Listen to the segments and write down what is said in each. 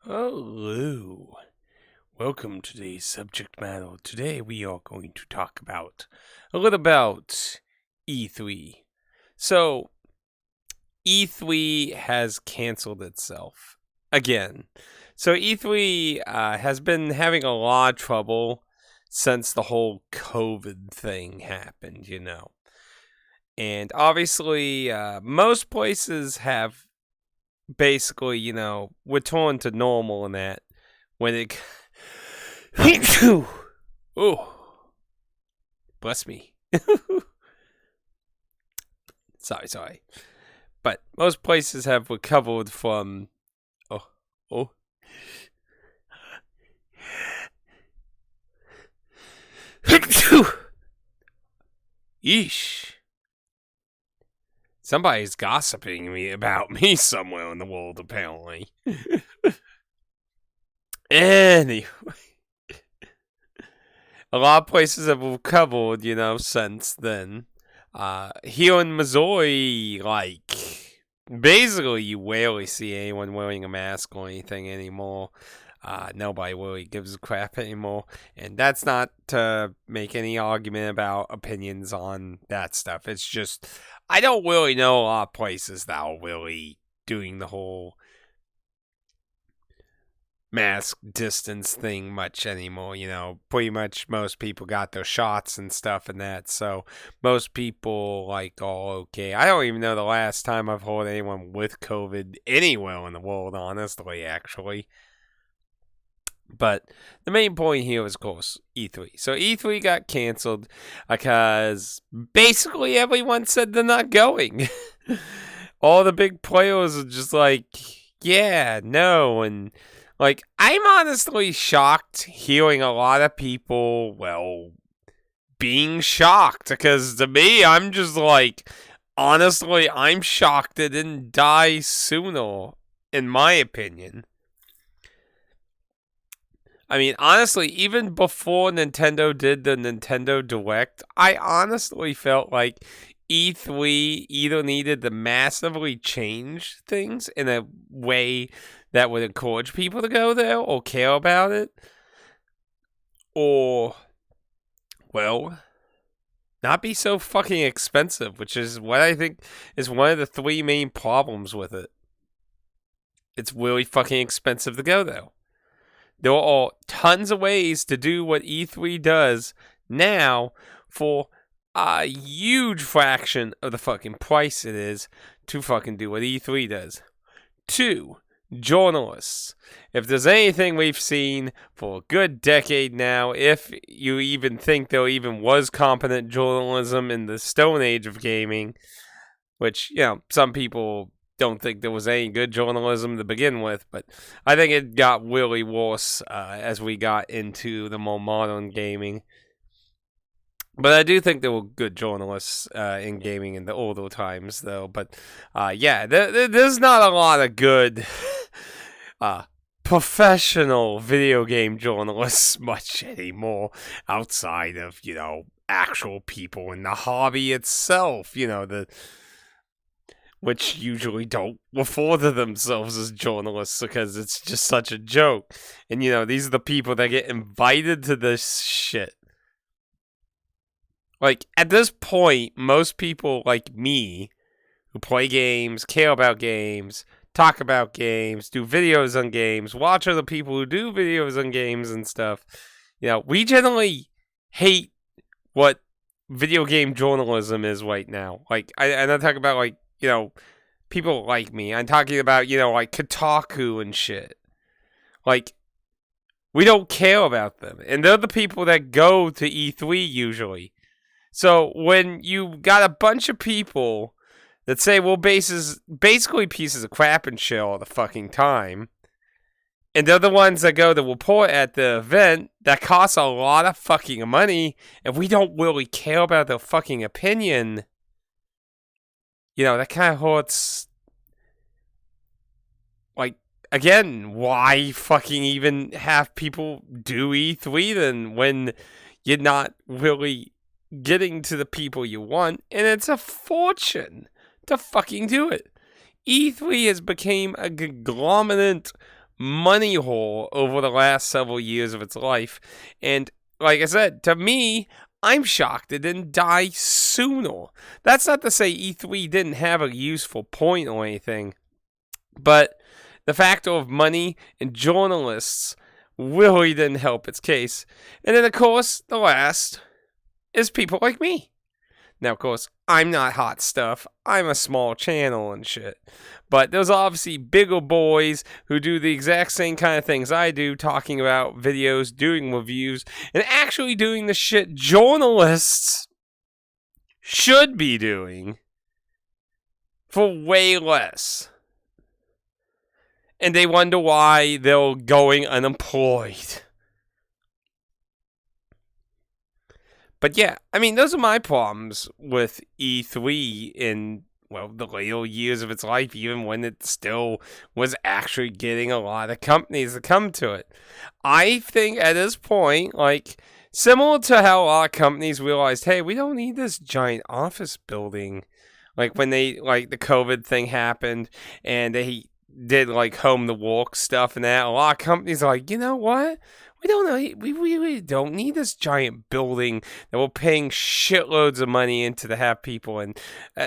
Hello. Welcome to today's subject matter. Today we are going to talk about a little about E3. So, E3 has canceled itself again. So, E3 has been having a lot of trouble since the whole COVID thing happened. And obviously, most places have basically, returned to normal and that when it. Oh, bless me. Sorry. But most places have recovered from. Oh. Yeesh. Somebody's gossiping about me somewhere in the world, apparently. Anyway. A lot of places have recovered, since then. Here in Missouri, basically you rarely see anyone wearing a mask or anything anymore. Nobody really gives a crap anymore. And that's not to make any argument about opinions on that stuff. It's just, I don't really know a lot of places that are really doing the whole mask distance thing much anymore. Pretty much most people got their shots and stuff and that, so most people okay. I don't even know the last time I've heard anyone with COVID anywhere in the world, honestly, actually. But the main point here is, of course, E3. So E3 got canceled because basically everyone said they're not going. All the big players are just yeah, no, and I'm honestly shocked hearing a lot of people, being shocked. Because to me, I'm just honestly, I'm shocked it didn't die sooner, in my opinion. I mean, honestly, even before Nintendo did the Nintendo Direct, I honestly felt like E3 either needed to massively change things in a way that would encourage people to go there or care about it, or, not be so fucking expensive, which is what I think is one of the three main problems with it. It's really fucking expensive to go there. There are tons of ways to do what E3 does now for a huge fraction of the fucking price it is to fucking do what E3 does. 2. Journalists. If there's anything we've seen for a good decade now, if you even think there even was competent journalism in the Stone Age of gaming, which, some people don't think there was any good journalism to begin with, but I think it got really worse as we got into the more modern gaming. But I do think there were good journalists in gaming in the older times, though. But there's not a lot of good professional video game journalists much anymore outside of, actual people in the hobby itself, which usually don't refer to themselves as journalists because it's just such a joke. And, these are the people that get invited to this shit. At this point, most people like me who play games, care about games, talk about games, do videos on games, watch other people who do videos on games and stuff, we generally hate what video game journalism is right now. I'm not talking about, people like me. I'm talking about, Kotaku and shit. We don't care about them. And they're the people that go to E3 usually. So when you got a bunch of people that say, basically pieces of crap and shit all the fucking time, and they're the ones that go to report at the event that costs a lot of fucking money, and we don't really care about their fucking opinion, that kind of hurts. Again, why fucking even have people do E3 then when you're not really getting to the people you want, and it's a fortune to fucking do it. E3 has become a conglomerate money hole over the last several years of its life. And like I said, to me, I'm shocked it didn't die sooner. That's not to say E3 didn't have a useful point or anything, but the factor of money and journalists really didn't help its case. And then, of course, the last is people like me. Now, of course, I'm not hot stuff. I'm a small channel and shit. But there's obviously bigger boys who do the exact same kind of things I do, talking about videos, doing reviews, and actually doing the shit journalists should be doing for way less. And they wonder why they're going unemployed. But yeah, I mean, those are my problems with E3 in, well, the later years of its life, even when it still was actually getting a lot of companies to come to it. I think at this point, like, similar to how a lot of companies realized, hey, we don't need this giant office building. Like, when the COVID thing happened and they did, like, home to work stuff and that, a lot of companies are like, you know what? We really don't need this giant building that we're paying shitloads of money into to have people. And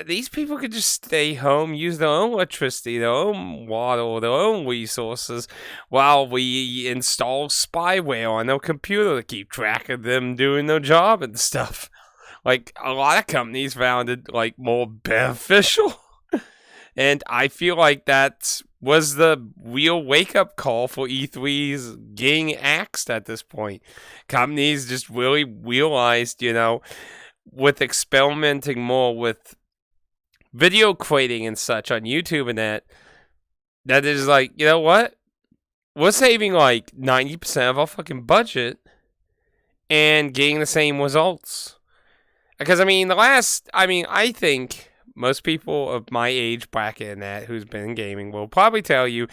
these people could just stay home, use their own electricity, their own water, their own resources, while we install spyware on their computer to keep track of them doing their job and stuff. Like, a lot of companies found it, like, more beneficial. And I feel like that was the real wake-up call for E3's getting axed at this point. Companies just really realized, you know, with experimenting more with video creating and such on YouTube and that is like, you know what? We're saving like 90% of our fucking budget and getting the same results. Because, I mean, I think most people of my age bracket and that who's been in gaming will probably tell you,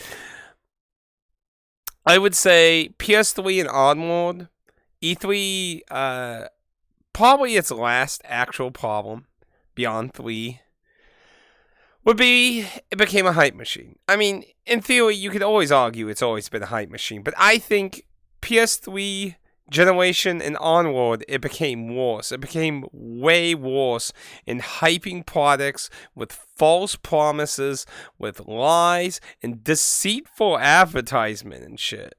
I would say PS3 and onward, E3, probably its last actual problem, beyond 3, would be it became a hype machine. I mean, in theory, you could always argue it's always been a hype machine, but I think PS3 generation and onward, it became worse. It became way worse in hyping products with false promises, with lies, and deceitful advertisement and shit.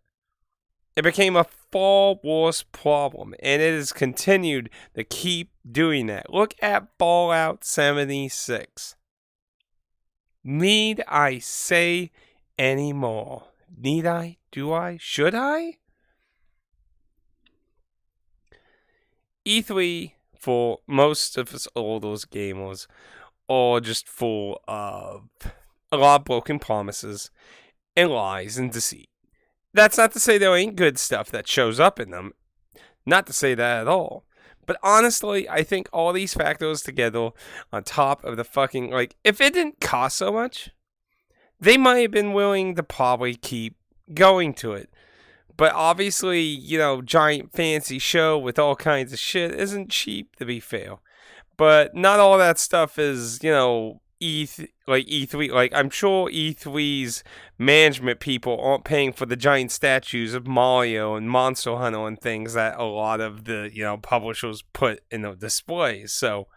It became a far worse problem, and it has continued to keep doing that. Look at Fallout 76. Need I say any more? Need I? Do I? Should I? E3, for most of us older gamers, are just full of a lot of broken promises and lies and deceit. That's not to say there ain't good stuff that shows up in them. Not to say that at all. But honestly, I think all these factors together on top of the fucking, like, if it didn't cost so much, they might have been willing to probably keep going to it. But obviously, you know, giant fancy show with all kinds of shit isn't cheap, to be fair. But not all that stuff is, you know, E3. Like, I'm sure E3's management people aren't paying for the giant statues of Mario and Monster Hunter and things that a lot of the, you know, publishers put in the displays. So,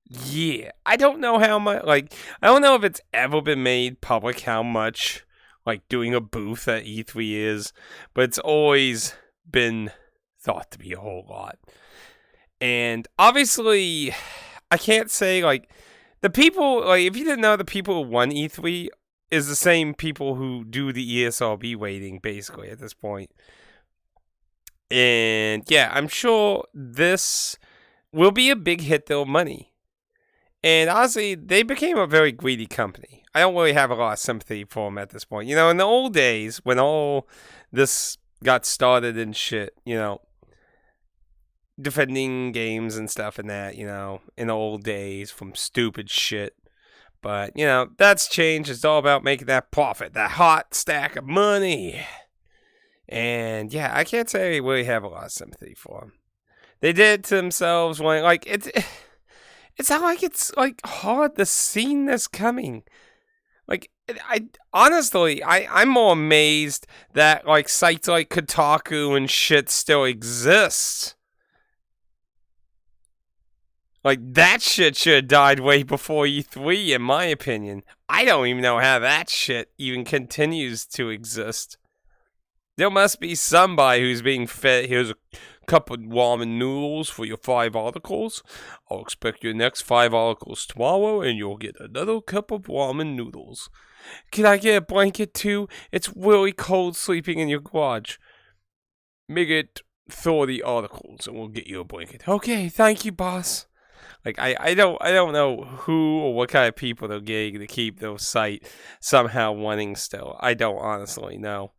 yeah. I don't know how much, like, I don't know if it's ever been made public how much, like, doing a booth at E3 is, but it's always been thought to be a whole lot. And obviously, I can't say, like, the people, like, if you didn't know, the people who won E3 is the same people who do the ESRB rating, basically, at this point. And, yeah, I'm sure this will be a big hit, though, money. And honestly, they became a very greedy company. I don't really have a lot of sympathy for them at this point. You know, in the old days, when all this got started and shit, you know, defending games and stuff and that, you know, in the old days from stupid shit. But, you know, that's changed. It's all about making that profit, that hot stack of money. And, yeah, I can't say I really have a lot of sympathy for them. They did it to themselves when, like, it's not like it's, like, hard to see this coming. Like, I honestly, I'm more amazed that like sites like Kotaku and shit still exist. Like, that shit should have died way before E3, in my opinion. I don't even know how that shit even continues to exist. There must be somebody who's being fed. Here's a cup of ramen noodles for your 5 articles. I'll expect your next 5 articles tomorrow, and you'll get another cup of ramen noodles. Can I get a blanket too? It's really cold sleeping in your garage. Make it 30 articles, and we'll get you a blanket. Okay, thank you, boss. Like, I don't know who or what kind of people they're getting to keep their site somehow running still. I don't honestly know.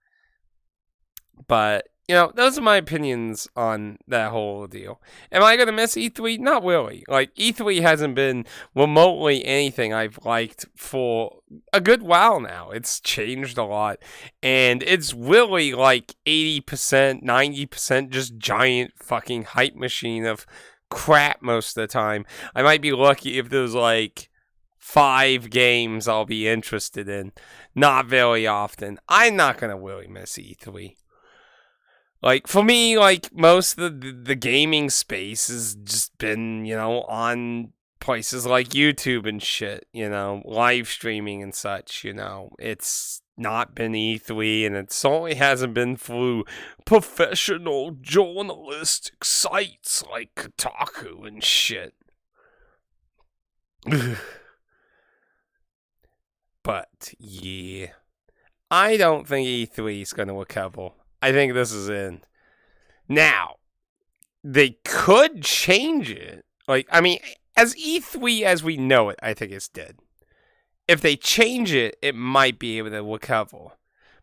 But, those are my opinions on that whole deal. Am I going to miss E3? Not really. Like, E3 hasn't been remotely anything I've liked for a good while now. It's changed a lot. And it's really like 80%, 90% just giant fucking hype machine of crap most of the time. I might be lucky if there's like 5 games I'll be interested in. Not very often. I'm not going to really miss E3. Like, for me, like, most of the gaming space has just been, on places like YouTube and shit, live streaming and such, It's not been E3, and it certainly hasn't been through professional journalistic sites like Kotaku and shit. But, yeah. I don't think E3 is going to recover. I think this is in. Now, they could change it. Like, I mean, as E3 as we know it, I think it's dead. If they change it, it might be able to recover.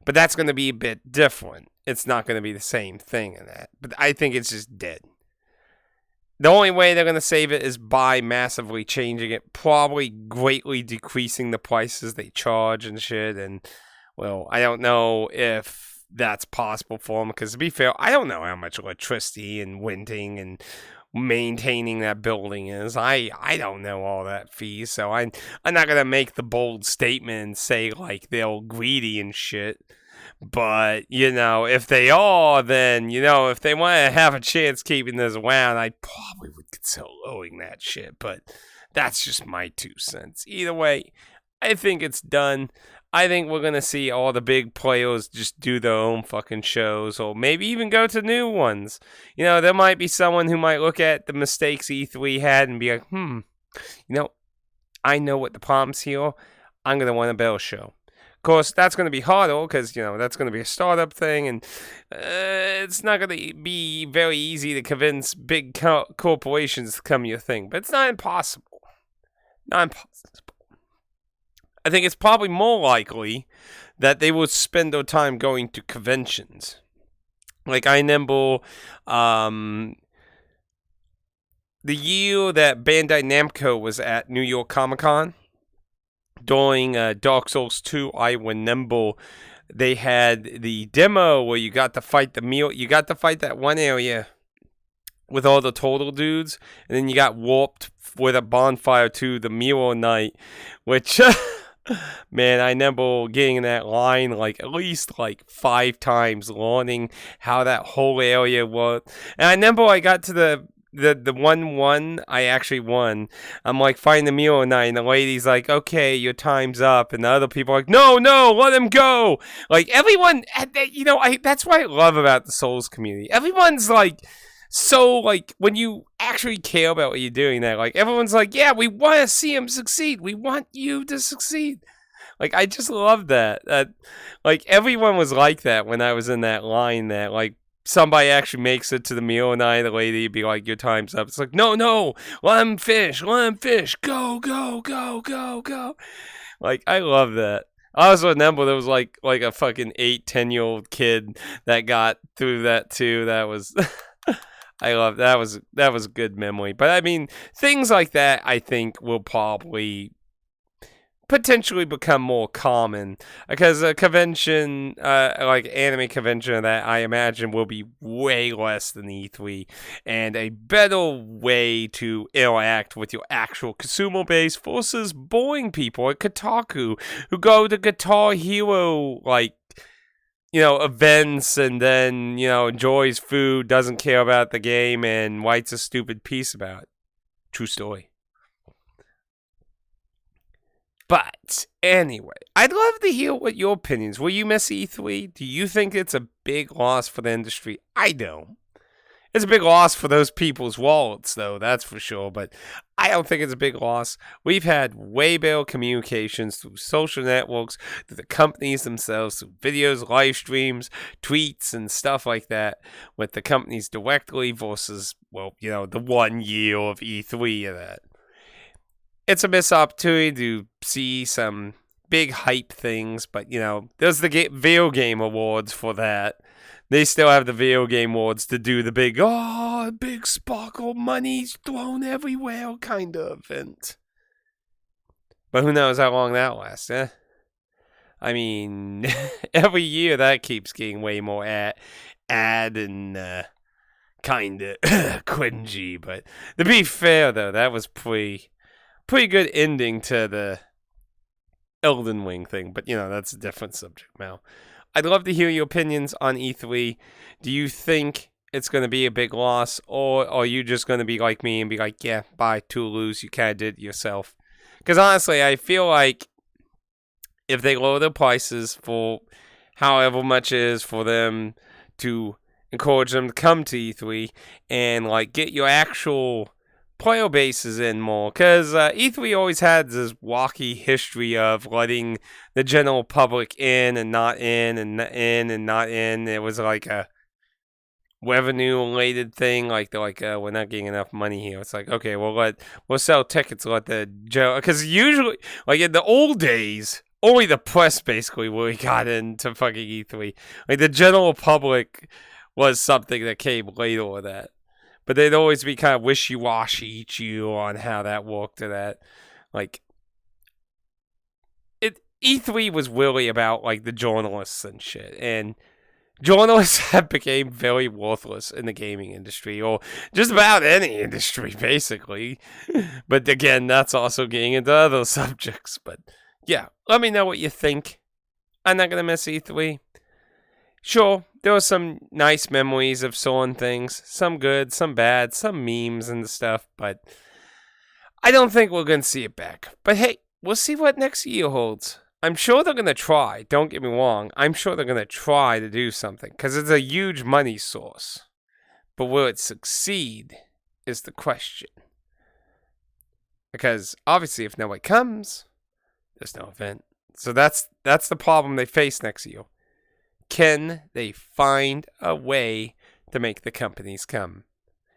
But that's going to be a bit different. It's not going to be the same thing in that. But I think it's just dead. The only way they're going to save it is by massively changing it. Probably greatly decreasing the prices they charge and shit. And, well, I don't know if that's possible for them, because to be fair, I don't know how much electricity and winding and maintaining that building is. I don't know all that fees, so I'm not gonna make the bold statement and say like they're all greedy and shit. But if they are, then if they want to have a chance keeping this around, I probably would consider lowering that shit. But that's just my 2 cents. Either way, I think it's done. I think we're going to see all the big players just do their own fucking shows, or maybe even go to new ones. There might be someone who might look at the mistakes E3 had and be like, I know what the problems here are. I'm going to want a better show. Of course, that's going to be harder because, that's going to be a startup thing, and it's not going to be very easy to convince big corporations to come your thing. But it's not impossible. Not impossible. I think it's probably more likely that they will spend their time going to conventions. Like, I remember the year that Bandai Namco was at New York Comic Con during Dark Souls 2, I remember they had the demo where you got to fight you got to fight that one area with all the total dudes, and then you got warped with a bonfire to the Mirror Knight, which... Man, I remember getting in that line like at least like 5 times, learning how that whole area was. And I remember I got to the one I actually won. I'm like fighting the Mirror Knight, and the lady's like, "Okay, your time's up," and the other people are like, "No, let him go!" Like everyone, that's what I love about the Souls community. Everyone's like. So, like, when you actually care about what you're doing there, like, everyone's like, yeah, we want to see him succeed. We want you to succeed. Like, I just love that. Like, everyone was like that when I was in that line there. Like, somebody actually makes it to the meal, and the lady would be like, your time's up. It's like, no, let him fish. Go, go, go, go, go. Like, I love that. I also remember there was like a fucking 8-10-year-old kid that got through that too. That was... I love that was a good memory. But I mean, things like that I think will probably potentially become more common, because a convention, like anime convention, that I imagine will be way less than E3, and a better way to interact with your actual consumer base versus boring people at Kotaku who go to Guitar Hero, like, events, and then, enjoys food, doesn't care about the game, and writes a stupid piece about it. True story. But anyway, I'd love to hear what your opinions. Will you miss E3? Do you think it's a big loss for the industry? I don't. It's a big loss for those people's wallets, though, that's for sure. But I don't think it's a big loss. We've had way better communications through social networks, through the companies themselves, through videos, live streams, tweets, and stuff like that, with the companies directly versus, the 1 year of E3 of that. It's a missed opportunity to see some big hype things, but, there's the video game awards for that. They still have the video game awards to do the big sparkle, money's thrown everywhere kind of event. But who knows how long that lasts, eh? I mean, every year that keeps getting way more ad and kind of cringy. But to be fair, though, that was pretty good ending to the Elden Ring thing. But, that's a different subject now. I'd love to hear your opinions on E3. Do you think it's going to be a big loss, or are you just going to be like me and be like, yeah, bye, Toulouse, you kind of did it yourself? Because honestly, I feel like if they lower the prices for however much it is for them to encourage them to come to E3 and like get your actual player bases in more, because E3 always had this wacky history of letting the general public in and not in and in and not in. It was like a revenue-related thing. Like they're like, we're not getting enough money here. It's like, okay, we'll sell tickets. Let the general, because usually, like in the old days, only the press basically really got into fucking E3. Like the general public was something that came later with that. But they'd always be kind of wishy-washy each year on how that worked or that. Like, E3 was really about, like, the journalists and shit. And journalists have become very worthless in the gaming industry, or just about any industry, basically. But again, that's also getting into other subjects. But, yeah, let me know what you think. I'm not going to miss E3. Sure, there were some nice memories of certain things. Some good, some bad, some memes and stuff. But I don't think we're going to see it back. But hey, we'll see what next year holds. I'm sure they're going to try. Don't get me wrong. I'm sure they're going to try to do something, because it's a huge money source. But will it succeed is the question. Because obviously if nobody comes, there's no event. So that's the problem they face next year. Can they find a way to make the companies come?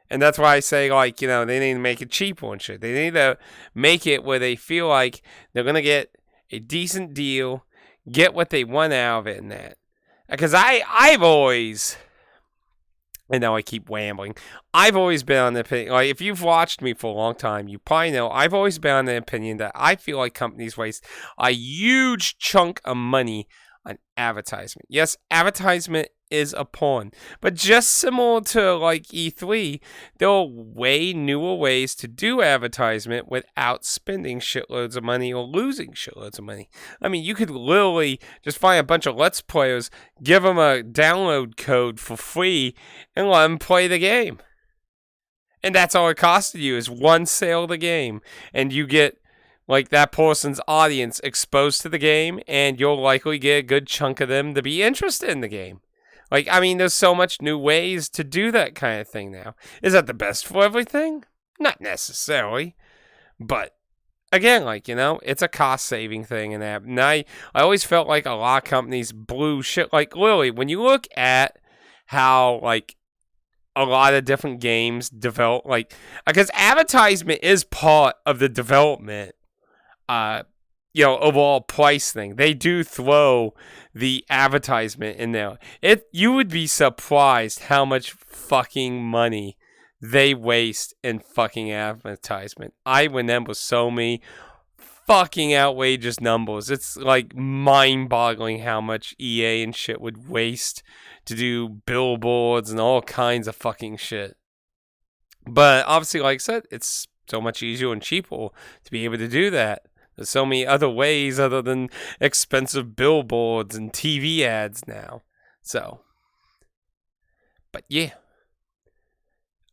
And that's why I say, like, they need to make it cheaper and shit. They need to make it where they feel like they're going to get a decent deal, get what they want out of it and that. Because I've always, and now I keep rambling, I've always been on the opinion, like, if you've watched me for a long time, you probably know, I've always been on the opinion that I feel like companies waste a huge chunk of money on advertisement. Yes, advertisement is a pawn, but just similar to like E3, there are way newer ways to do advertisement without spending shitloads of money or losing shitloads of money. I mean, you could literally just find a bunch of Let's Players, give them a download code for free, and let them play the game. And that's all it costed you, is one sale of the game, and you get like that person's audience exposed to the game, and you'll likely get a good chunk of them to be interested in the game. Like, I mean, there's so much new ways to do that kind of thing now. Is that the best for everything? Not necessarily. But, again, like, it's a cost-saving thing. And I always felt like a lot of companies blew shit. Like, literally, when you look at how, like, a lot of different games develop, like, because advertisement is part of the development overall price thing. They do throw the advertisement in there. You would be surprised how much fucking money they waste in fucking advertisement. I remember so many fucking outrageous numbers. It's like mind-boggling how much EA and shit would waste to do billboards and all kinds of fucking shit. But obviously, like I said, it's so much easier and cheaper to be able to do that. There's so many other ways other than expensive billboards and TV ads now. So, but yeah,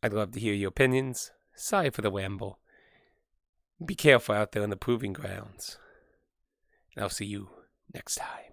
I'd love to hear your opinions. Sorry for the ramble. Be careful out there on the proving grounds. And I'll see you next time.